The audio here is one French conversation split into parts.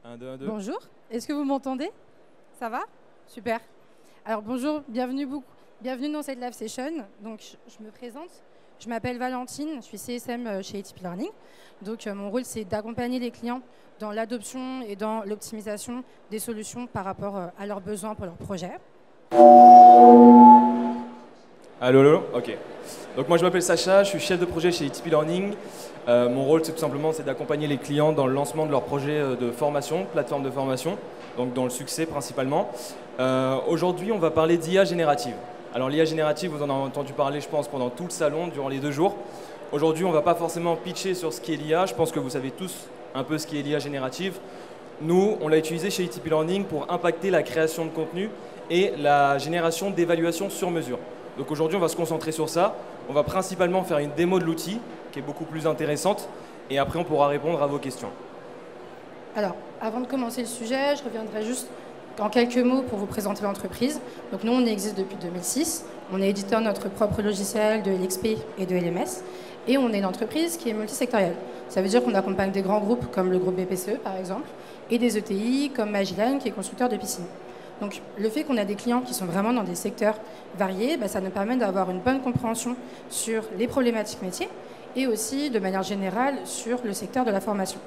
Un, deux, un, deux. Bonjour, est-ce que vous m'entendez? Ça va? Super. Alors bonjour, bienvenue dans cette live session. Donc je me présente, je m'appelle Valentine, je suis CSM chez ATP Learning. Donc mon rôle c'est d'accompagner les clients dans l'adoption et dans l'optimisation des solutions par rapport à leurs besoins pour leurs projets. Allô, allô, ok. Donc moi je m'appelle Sacha, je suis chef de projet chez ATP Learning. Mon rôle c'est tout simplement d'accompagner les clients dans le lancement de leur projet de formation, plateforme de formation, donc dans le succès principalement. Aujourd'hui on va parler d'IA générative. Alors l'IA générative, vous en avez entendu parler je pense pendant tout le salon durant les 2 jours. Aujourd'hui on ne va pas forcément pitcher sur ce qu'est l'IA, je pense que vous savez tous un peu ce qu'est l'IA générative. Nous on l'a utilisé chez ATP Learning pour impacter la création de contenu et la génération d'évaluations sur mesure. Donc aujourd'hui, on va se concentrer sur ça. On va principalement faire une démo de l'outil, qui est beaucoup plus intéressante, et après on pourra répondre à vos questions. Alors, avant de commencer le sujet, je reviendrai juste en quelques mots pour vous présenter l'entreprise. Donc nous, on existe depuis 2006. On est éditeur de notre propre logiciel de LXP et de LMS. Et on est une entreprise qui est multisectorielle. Ça veut dire qu'on accompagne des grands groupes comme le groupe BPCE, par exemple, et des ETI comme Magellan, qui est constructeur de piscines. Donc le fait qu'on a des clients qui sont vraiment dans des secteurs variés, ça nous permet d'avoir une bonne compréhension sur les problématiques métiers et aussi de manière générale sur le secteur de la formation.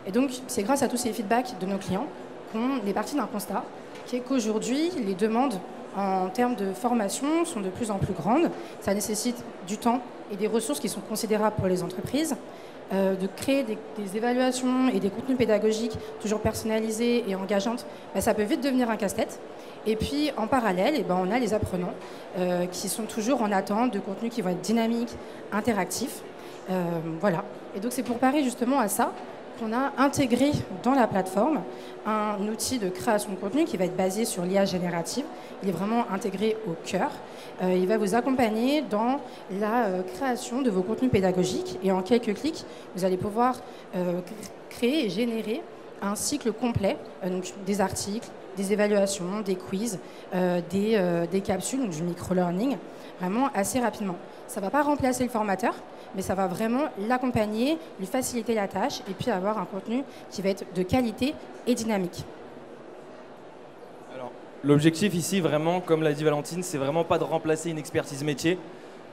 Et donc c'est grâce à tous ces feedbacks de nos clients qu'on est parti d'un constat qui est qu'aujourd'hui les demandes en termes de formation sont de plus en plus grandes. Ça nécessite du temps et des ressources qui sont considérables pour les entreprises. De créer des évaluations et des contenus pédagogiques toujours personnalisés et engageantes, ça peut vite devenir un casse-tête. Et puis en parallèle, on a les apprenants qui sont toujours en attente de contenus qui vont être dynamiques, interactifs. Voilà. Et donc c'est pour parer justement à ça qu'on a intégré dans la plateforme un outil de création de contenu qui va être basé sur l'IA générative. Il est vraiment intégré au cœur. Il va vous accompagner dans la création de vos contenus pédagogiques et en quelques clics, vous allez pouvoir créer et générer un cycle complet, donc des articles, des évaluations, des quiz, des capsules, donc du micro-learning, vraiment assez rapidement. Ça ne va pas remplacer le formateur, mais ça va vraiment l'accompagner, lui faciliter la tâche et puis avoir un contenu qui va être de qualité et dynamique. Alors, l'objectif ici, vraiment, comme l'a dit Valentine, c'est vraiment pas de remplacer une expertise métier,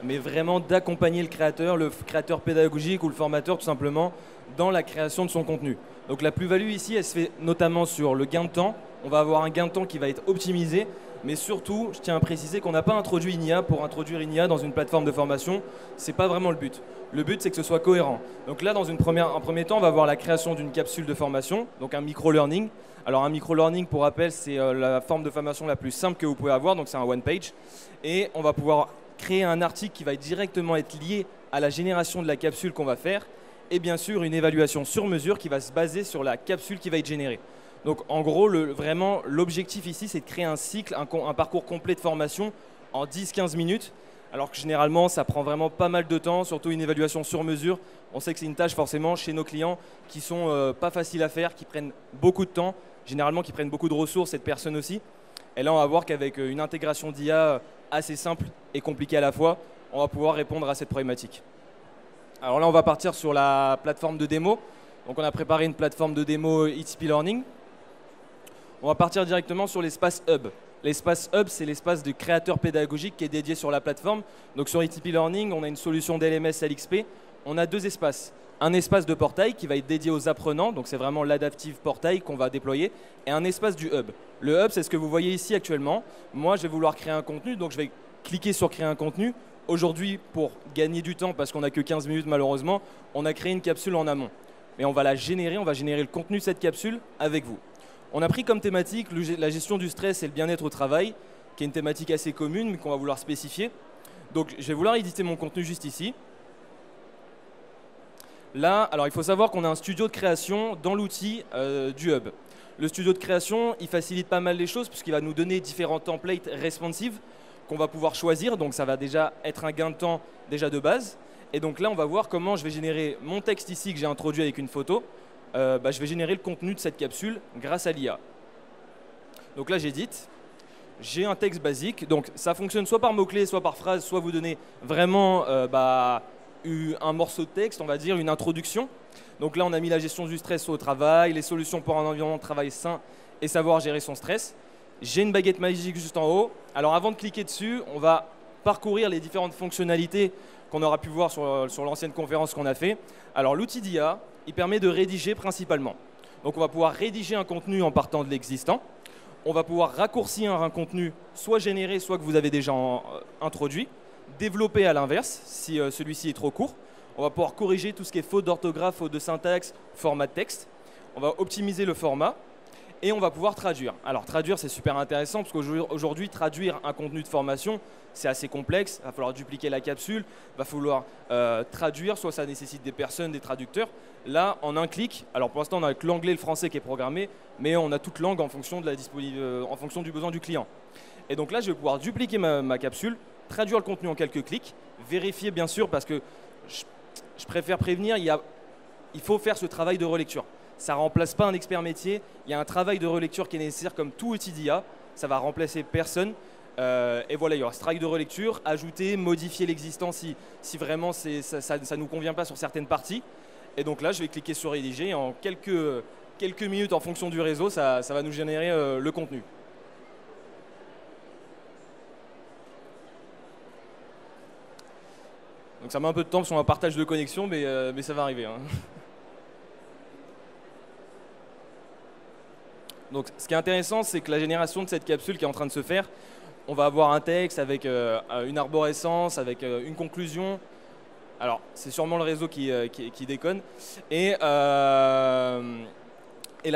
mais vraiment d'accompagner le créateur pédagogique ou le formateur tout simplement, dans la création de son contenu. Donc la plus-value ici, elle se fait notamment sur le gain de temps. On va avoir un gain de temps qui va être optimisé, mais surtout, je tiens à préciser qu'on n'a pas introduit une IA pour introduire une IA dans une plateforme de formation. Ce n'est pas vraiment le but. Le but, c'est que ce soit cohérent. Donc là, dans un premier temps, on va voir la création d'une capsule de formation, donc un micro-learning. Alors un micro-learning, pour rappel, c'est la forme de formation la plus simple que vous pouvez avoir, donc c'est un one-page. Et on va pouvoir créer un article qui va directement être lié à la génération de la capsule qu'on va faire, et bien sûr une évaluation sur mesure qui va se baser sur la capsule qui va être générée. Donc en gros, vraiment l'objectif ici, c'est de créer un cycle, un parcours complet de formation en 10-15 minutes, alors que généralement ça prend vraiment pas mal de temps, surtout une évaluation sur mesure. On sait que c'est une tâche forcément chez nos clients qui sont pas faciles à faire, qui prennent beaucoup de temps, généralement qui prennent beaucoup de ressources et de personnes aussi. Et là on va voir qu'avec une intégration d'IA assez simple et compliquée à la fois, on va pouvoir répondre à cette problématique. Alors là on va partir sur la plateforme de démo. Donc on a préparé une plateforme de démo ATP Learning. On va partir directement sur l'espace Hub. L'espace Hub, c'est l'espace de créateur pédagogique qui est dédié sur la plateforme. Donc sur ATP Learning, on a une solution d'LMS LXP. On a 2 espaces. Un espace de portail qui va être dédié aux apprenants, donc c'est vraiment l'adaptive portail qu'on va déployer, et un espace du Hub. Le Hub, c'est ce que vous voyez ici actuellement. Moi, je vais vouloir créer un contenu, donc je vais cliquer sur créer un contenu. Aujourd'hui, pour gagner du temps, parce qu'on n'a que 15 minutes malheureusement, on a créé une capsule en amont. Mais on va la générer, on va générer le contenu de cette capsule avec vous. On a pris comme thématique la gestion du stress et le bien-être au travail, qui est une thématique assez commune, mais qu'on va vouloir spécifier. Donc je vais vouloir éditer mon contenu juste ici. Là, alors il faut savoir qu'on a un studio de création dans l'outil du Hub. Le studio de création, il facilite pas mal les choses, puisqu'il va nous donner différents templates responsives qu'on va pouvoir choisir. Donc ça va déjà être un gain de temps déjà de base. Et donc là, on va voir comment je vais générer mon texte ici que j'ai introduit avec une photo. Je vais générer le contenu de cette capsule grâce à l'IA. Donc là, j'édite. J'ai un texte basique. Donc ça fonctionne soit par mots-clés, soit par phrase, soit vous donnez vraiment un morceau de texte, on va dire, une introduction. Donc là, on a mis la gestion du stress au travail, les solutions pour un environnement de travail sain et savoir gérer son stress. J'ai une baguette magique juste en haut. Alors avant de cliquer dessus, on va parcourir les différentes fonctionnalités qu'on aura pu voir sur l'ancienne conférence qu'on a fait. Alors l'outil d'IA, il permet de rédiger principalement. Donc on va pouvoir rédiger un contenu en partant de l'existant. On va pouvoir raccourcir un contenu soit généré, soit que vous avez déjà introduit. Développer à l'inverse, si celui-ci est trop court. On va pouvoir corriger tout ce qui est faute d'orthographe, faute de syntaxe, format de texte. On va optimiser le format. Et on va pouvoir traduire. Alors traduire, c'est super intéressant parce qu'aujourd'hui, traduire un contenu de formation, c'est assez complexe. Il va falloir dupliquer la capsule, il va falloir traduire, soit ça nécessite des personnes, des traducteurs. Là, en un clic, alors pour l'instant, on a que l'anglais et le français qui est programmé, mais on a toute langue en fonction, en fonction du besoin du client. Et donc là, je vais pouvoir dupliquer ma capsule, traduire le contenu en quelques clics, vérifier bien sûr parce que je préfère prévenir, il faut faire ce travail de relecture. Ça ne remplace pas un expert métier. Il y a un travail de relecture qui est nécessaire comme tout outil d'IA. Ça va remplacer personne. Et voilà, il y aura ce travail de relecture, ajouter, modifier l'existant si vraiment ça ne nous convient pas sur certaines parties. Et donc là, je vais cliquer sur rédiger. Et en quelques minutes, en fonction du réseau, ça va nous générer le contenu. Donc ça met un peu de temps sur un partage de connexion, mais ça va arriver, hein. Donc, ce qui est intéressant, c'est que la génération de cette capsule qui est en train de se faire, on va avoir un texte avec une arborescence, avec une conclusion. Alors, c'est sûrement le réseau qui déconne. Et la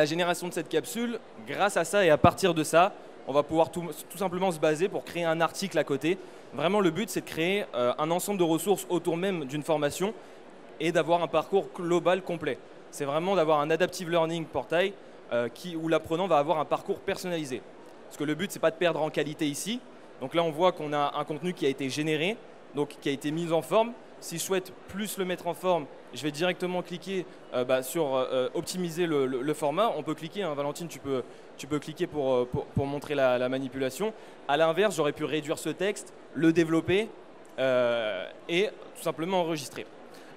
génération de cette capsule, grâce à ça et à partir de ça, on va pouvoir tout simplement se baser pour créer un article à côté. Vraiment, le but, c'est de créer un ensemble de ressources autour même d'une formation et d'avoir un parcours global complet. C'est vraiment d'avoir un adaptive learning portail où l'apprenant va avoir un parcours personnalisé. Parce que le but, ce n'est pas de perdre en qualité ici. Donc là, on voit qu'on a un contenu qui a été généré, donc qui a été mis en forme. Si je souhaite plus le mettre en forme, je vais directement cliquer sur optimiser le format. On peut cliquer, hein, Valentine, tu peux cliquer pour montrer la manipulation. À l'inverse, j'aurais pu réduire ce texte, le développer et tout simplement enregistrer.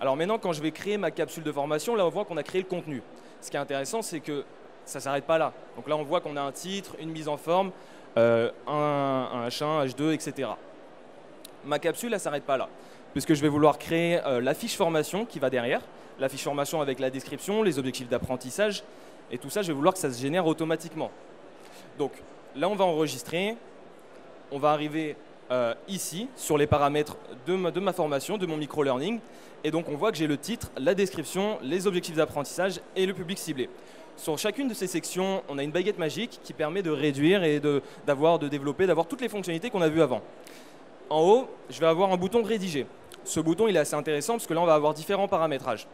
Alors maintenant, quand je vais créer ma capsule de formation, là, on voit qu'on a créé le contenu. Ce qui est intéressant, c'est que ça ne s'arrête pas là. Donc là, on voit qu'on a un titre, une mise en forme, un H1, H2, etc. Ma capsule, elle ne s'arrête pas là, puisque je vais vouloir créer la fiche formation qui va derrière, la fiche formation avec la description, les objectifs d'apprentissage, et tout ça, je vais vouloir que ça se génère automatiquement. Donc là, on va enregistrer, on va arriver ici, sur les paramètres de ma formation, de mon micro-learning, et donc on voit que j'ai le titre, la description, les objectifs d'apprentissage et le public ciblé. Sur chacune de ces sections, on a une baguette magique qui permet de réduire et de développer, d'avoir toutes les fonctionnalités qu'on a vues avant. En haut, je vais avoir un bouton de rédiger. Ce bouton, il est assez intéressant parce que là, on va avoir différents paramétrages.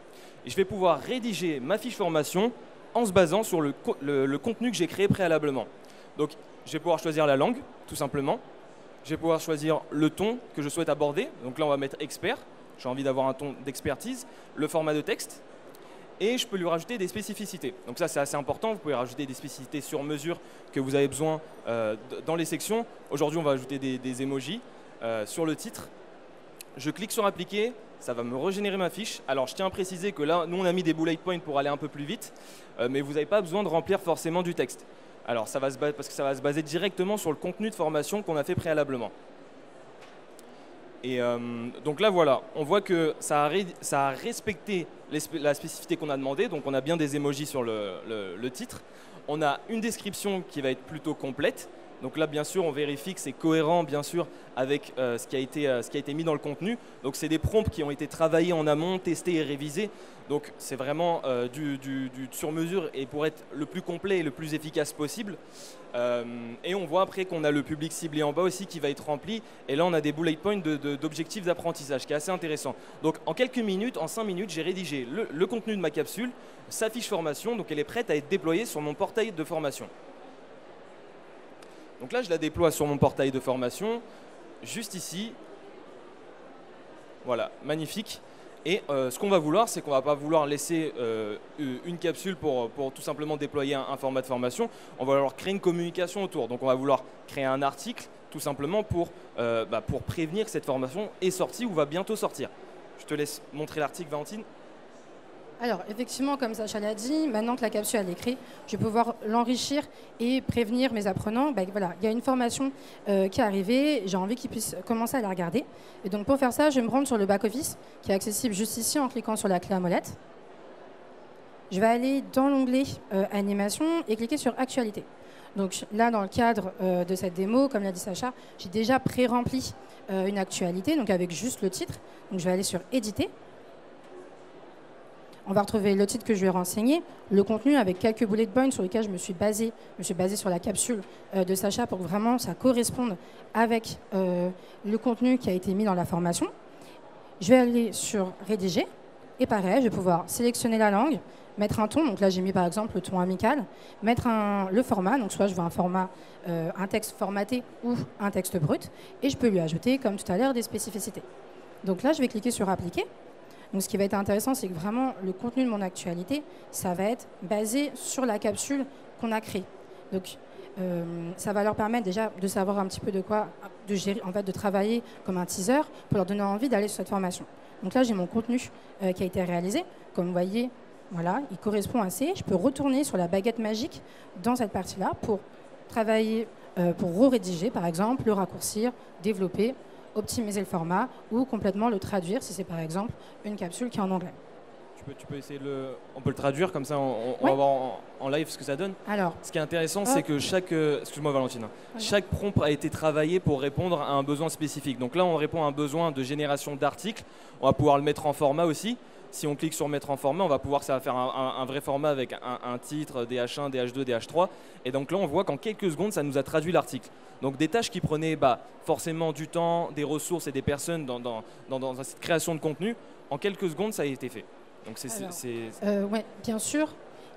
Et je vais pouvoir rédiger ma fiche formation en se basant sur le contenu que j'ai créé préalablement. Donc, je vais pouvoir choisir la langue, tout simplement. Je vais pouvoir choisir le ton que je souhaite aborder. Donc là, on va mettre expert. J'ai envie d'avoir un ton d'expertise. Le format de texte. Et je peux lui rajouter des spécificités. Donc ça, c'est assez important. Vous pouvez rajouter des spécificités sur mesure que vous avez besoin dans les sections. Aujourd'hui, on va ajouter des emojis sur le titre. Je clique sur appliquer. Ça va me régénérer ma fiche. Alors, je tiens à préciser que là, nous, on a mis des bullet points pour aller un peu plus vite. Mais vous n'avez pas besoin de remplir forcément du texte. Alors, parce que ça va se baser directement sur le contenu de formation qu'on a fait préalablement. Et donc là, voilà, on voit que ça a respecté la spécificité qu'on a demandé. Donc, on a bien des emojis sur le titre. On a une description qui va être plutôt complète. Donc là, bien sûr, on vérifie que c'est cohérent, bien sûr, avec ce qui a été mis dans le contenu. Donc, c'est des prompts qui ont été travaillés en amont, testés et révisés. Donc, c'est vraiment du sur-mesure et pour être le plus complet et le plus efficace possible. Et on voit après qu'on a le public ciblé en bas aussi qui va être rempli. Et là, on a des bullet points d'objectifs d'apprentissage, qui est assez intéressant. Donc, en quelques minutes, en 5 minutes, j'ai rédigé le contenu de ma capsule, sa fiche formation. Donc, elle est prête à être déployée sur mon portail de formation. Donc là, je la déploie sur mon portail de formation, juste ici. Voilà, magnifique. Et ce qu'on va vouloir, c'est qu'on ne va pas vouloir laisser une capsule pour tout simplement déployer un format de formation. On va vouloir créer une communication autour. Donc on va vouloir créer un article, tout simplement pour prévenir que cette formation est sortie ou va bientôt sortir. Je te laisse montrer l'article, Valentine. Alors, effectivement, comme Sacha l'a dit, maintenant que la capsule elle est créée, je vais pouvoir l'enrichir et prévenir mes apprenants. Voilà, il y a une formation qui est arrivée, j'ai envie qu'ils puissent commencer à la regarder. Et donc, pour faire ça, je vais me rendre sur le back-office, qui est accessible juste ici en cliquant sur la clé à molette. Je vais aller dans l'onglet Animation et cliquer sur Actualité. Donc là, dans le cadre de cette démo, comme l'a dit Sacha, j'ai déjà pré-rempli une actualité, donc avec juste le titre. Donc je vais aller sur Éditer. On va retrouver le titre que je vais renseigner, le contenu avec quelques bullet points sur lesquels je me suis basée sur la capsule de Sacha pour que vraiment ça corresponde avec le contenu qui a été mis dans la formation. Je vais aller sur Rédiger et pareil, je vais pouvoir sélectionner la langue, mettre un ton, donc là j'ai mis par exemple le ton amical, mettre le format, donc soit je veux un format, un texte formaté ou un texte brut, et je peux lui ajouter, comme tout à l'heure, des spécificités. Donc là je vais cliquer sur Appliquer. Donc ce qui va être intéressant, c'est que vraiment le contenu de mon actualité, ça va être basé sur la capsule qu'on a créée. Donc ça va leur permettre déjà de savoir un petit peu de quoi, de gérer, en fait, de travailler comme un teaser pour leur donner envie d'aller sur cette formation. Donc là j'ai mon contenu qui a été réalisé. Comme vous voyez, voilà, il correspond assez. Je peux retourner sur la baguette magique dans cette partie-là pour travailler, pour re-rédiger par exemple, le raccourcir, développer, optimiser le format ou complètement le traduire si c'est par exemple une capsule qui est en anglais. Tu peux essayer de on peut le traduire comme ça, on Ouais. va voir en live ce que ça donne. Alors, ce qui est intéressant, c'est que excuse-moi Valentine, chaque prompt a été travaillé pour répondre à un besoin spécifique. Donc là, on répond à un besoin de génération d'articles. On va pouvoir le mettre en format aussi. Si on clique sur mettre en format, on va pouvoir ça va faire un vrai format avec un titre, DH1, DH2, DH3. Et donc là, on voit qu'en quelques secondes, ça nous a traduit l'article. Donc des tâches qui prenaient forcément du temps, des ressources et des personnes dans cette création de contenu, en quelques secondes, ça a été fait. Donc ouais, bien sûr,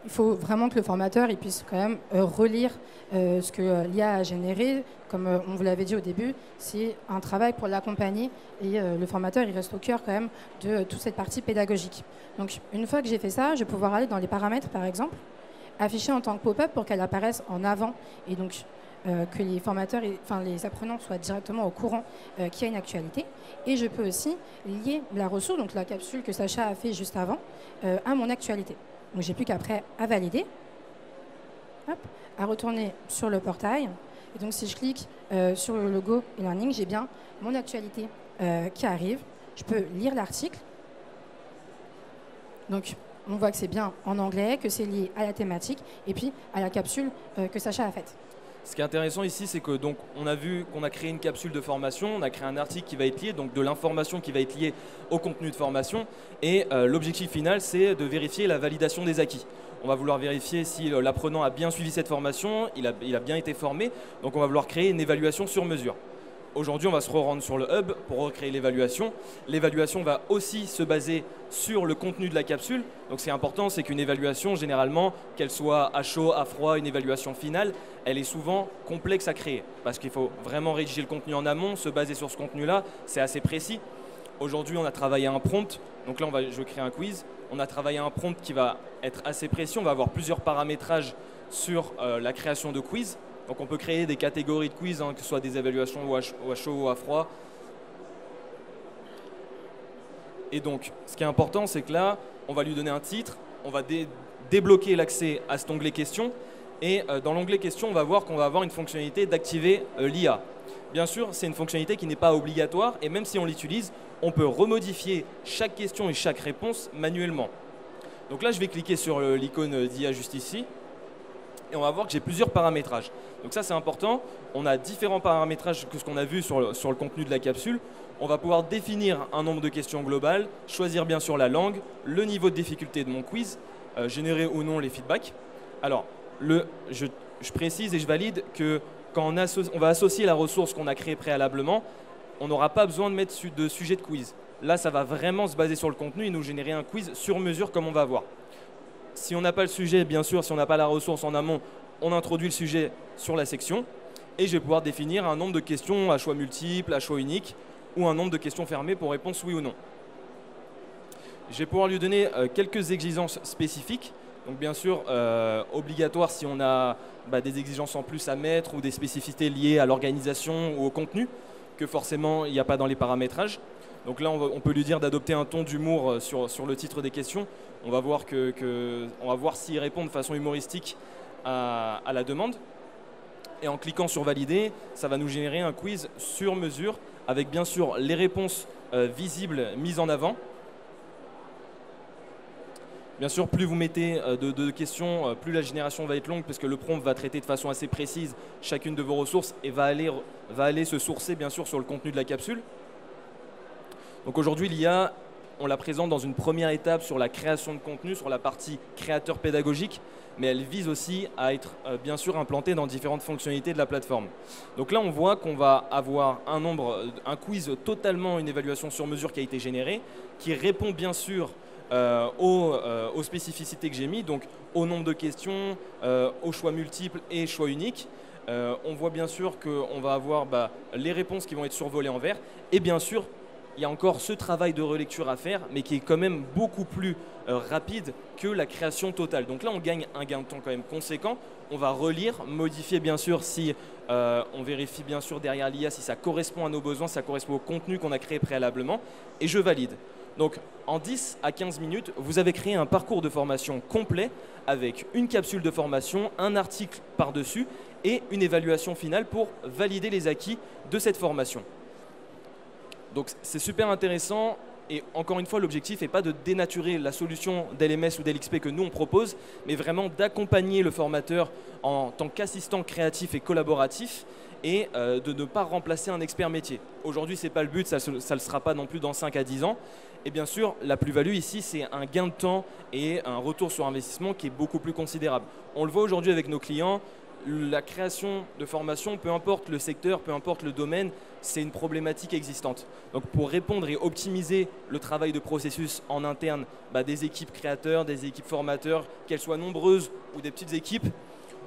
il faut vraiment que le formateur il puisse quand même relire ce que l'IA a généré. Comme on vous l'avait dit au début, c'est un travail pour l'accompagner et le formateur il reste au cœur quand même de toute cette partie pédagogique. Donc une fois que j'ai fait ça, je vais pouvoir aller dans les paramètres par exemple, afficher en tant que pop-up pour qu'elle apparaisse en avant et donc que les formateurs, les apprenants soient directement au courant qu'il y a une actualité. Et je peux aussi lier la ressource, donc la capsule que Sacha a fait juste avant, à mon actualité. Donc j'ai plus qu'après à valider, hop, à retourner sur le portail. Et donc si je clique sur le logo e-learning, j'ai bien mon actualité qui arrive. Je peux lire l'article. Donc on voit que c'est bien en anglais, que c'est lié à la thématique et puis à la capsule que Sacha a faite. Ce qui est intéressant ici, c'est que donc on a vu qu'on a créé une capsule de formation, on a créé un article qui va être lié, donc de l'information qui va être liée au contenu de formation. Et l'objectif final, c'est de vérifier la validation des acquis. On va vouloir vérifier si l'apprenant a bien suivi cette formation, il a bien été formé. Donc on va vouloir créer une évaluation sur mesure. Aujourd'hui, on va se rendre sur le hub pour recréer l'évaluation. L'évaluation va aussi se baser sur le contenu de la capsule. Donc, ce qui est important, c'est qu'une évaluation, généralement, qu'elle soit à chaud, à froid, une évaluation finale, elle est souvent complexe à créer parce qu'il faut vraiment rédiger le contenu en amont, se baser sur ce contenu-là. C'est assez précis. Aujourd'hui, on a travaillé un prompt. Donc là, je vais créer un quiz. On a travaillé un prompt qui va être assez précis. On va avoir plusieurs paramétrages sur la création de quiz. Donc on peut créer des catégories de quiz, que ce soit des évaluations ou à chaud ou à froid. Et donc, ce qui est important, c'est que là, on va lui donner un titre, on va débloquer l'accès à cet onglet questions. Et dans l'onglet questions, on va voir qu'on va avoir une fonctionnalité d'activer l'IA. Bien sûr, c'est une fonctionnalité qui n'est pas obligatoire et même si on l'utilise, on peut remodifier chaque question et chaque réponse manuellement. Donc là, je vais cliquer sur l'icône d'IA juste ici. Et on va voir que j'ai plusieurs paramétrages. Donc ça, c'est important. On a différents paramétrages que ce qu'on a vu sur le contenu de la capsule. On va pouvoir définir un nombre de questions globales, choisir bien sûr la langue, le niveau de difficulté de mon quiz, générer ou non les feedbacks. Alors, je précise et je valide que quand on va associer la ressource qu'on a créée préalablement, on n'aura pas besoin de mettre de sujet de quiz. Là, ça va vraiment se baser sur le contenu et nous générer un quiz sur mesure comme on va voir. Si on n'a pas le sujet, bien sûr, si on n'a pas la ressource en amont, on introduit le sujet sur la section et je vais pouvoir définir un nombre de questions à choix multiples, à choix unique ou un nombre de questions fermées pour réponse oui ou non. Je vais pouvoir lui donner quelques exigences spécifiques. Donc bien sûr, obligatoire si on a des exigences en plus à mettre ou des spécificités liées à l'organisation ou au contenu que forcément il n'y a pas dans les paramétrages. Donc là, on peut lui dire d'adopter un ton d'humour sur le titre des questions. On va voir, on va voir s'il répond de façon humoristique à la demande. Et en cliquant sur valider, ça va nous générer un quiz sur mesure avec bien sûr les réponses visibles mises en avant. Bien sûr, plus vous mettez de questions, plus la génération va être longue parce que le prompt va traiter de façon assez précise chacune de vos ressources et va aller se sourcer bien sûr sur le contenu de la capsule. Donc aujourd'hui, l'IA, on la présente dans une première étape sur la création de contenu, sur la partie créateur pédagogique, mais elle vise aussi à être bien sûr implantée dans différentes fonctionnalités de la plateforme. Donc là, on voit qu'on va avoir un quiz totalement, une évaluation sur mesure qui a été générée, qui répond bien sûr aux spécificités que j'ai mis, donc au nombre de questions, aux choix multiples et choix uniques. On voit bien sûr qu'on va avoir les réponses qui vont être survolées en vert, et bien sûr, il y a encore ce travail de relecture à faire, mais qui est quand même beaucoup plus rapide que la création totale. Donc là, on gagne un gain de temps quand même conséquent. On va relire, modifier bien sûr si on vérifie bien sûr derrière l'IA si ça correspond à nos besoins, si ça correspond au contenu qu'on a créé préalablement, et je valide. Donc en 10 à 15 minutes, vous avez créé un parcours de formation complet avec une capsule de formation, un article par-dessus et une évaluation finale pour valider les acquis de cette formation. Donc c'est super intéressant et encore une fois l'objectif n'est pas de dénaturer la solution d'LMS ou d'LXP que nous on propose, mais vraiment d'accompagner le formateur en tant qu'assistant créatif et collaboratif et de ne pas remplacer un expert métier. Aujourd'hui ce n'est pas le but, ça ne le sera pas non plus dans 5 à 10 ans. Et bien sûr la plus-value ici c'est un gain de temps et un retour sur investissement qui est beaucoup plus considérable. On le voit aujourd'hui avec nos clients. La création de formation, peu importe le secteur, peu importe le domaine, c'est une problématique existante. Donc pour répondre et optimiser le travail de processus en interne des équipes créateurs, des équipes formateurs, qu'elles soient nombreuses ou des petites équipes,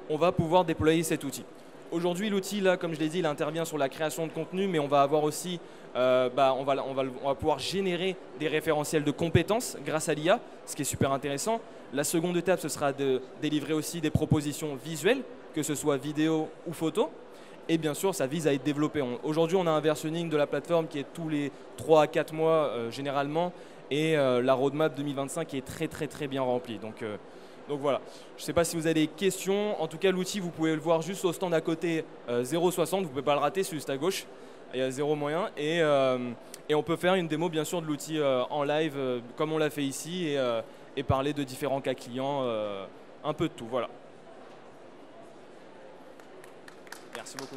on va pouvoir déployer cet outil. Aujourd'hui, l'outil, là, comme je l'ai dit, il intervient sur la création de contenu, mais on va avoir aussi, on va pouvoir générer des référentiels de compétences grâce à l'IA, ce qui est super intéressant. La seconde étape, ce sera de délivrer aussi des propositions visuelles, que ce soit vidéo ou photo. Et bien sûr, ça vise à être développé. Aujourd'hui, on a un versionning de la plateforme qui est tous les 3 à 4 mois généralement. Et la roadmap 2025 est très bien remplie. Donc voilà. Je ne sais pas si vous avez des questions. En tout cas, l'outil, vous pouvez le voir juste au stand à côté 0,60. Vous ne pouvez pas le rater, c'est juste à gauche. Il y a 0 moyen. Et on peut faire une démo, bien sûr, de l'outil en live, comme on l'a fait ici, et parler de différents cas clients, un peu de tout. Voilà. Merci beaucoup.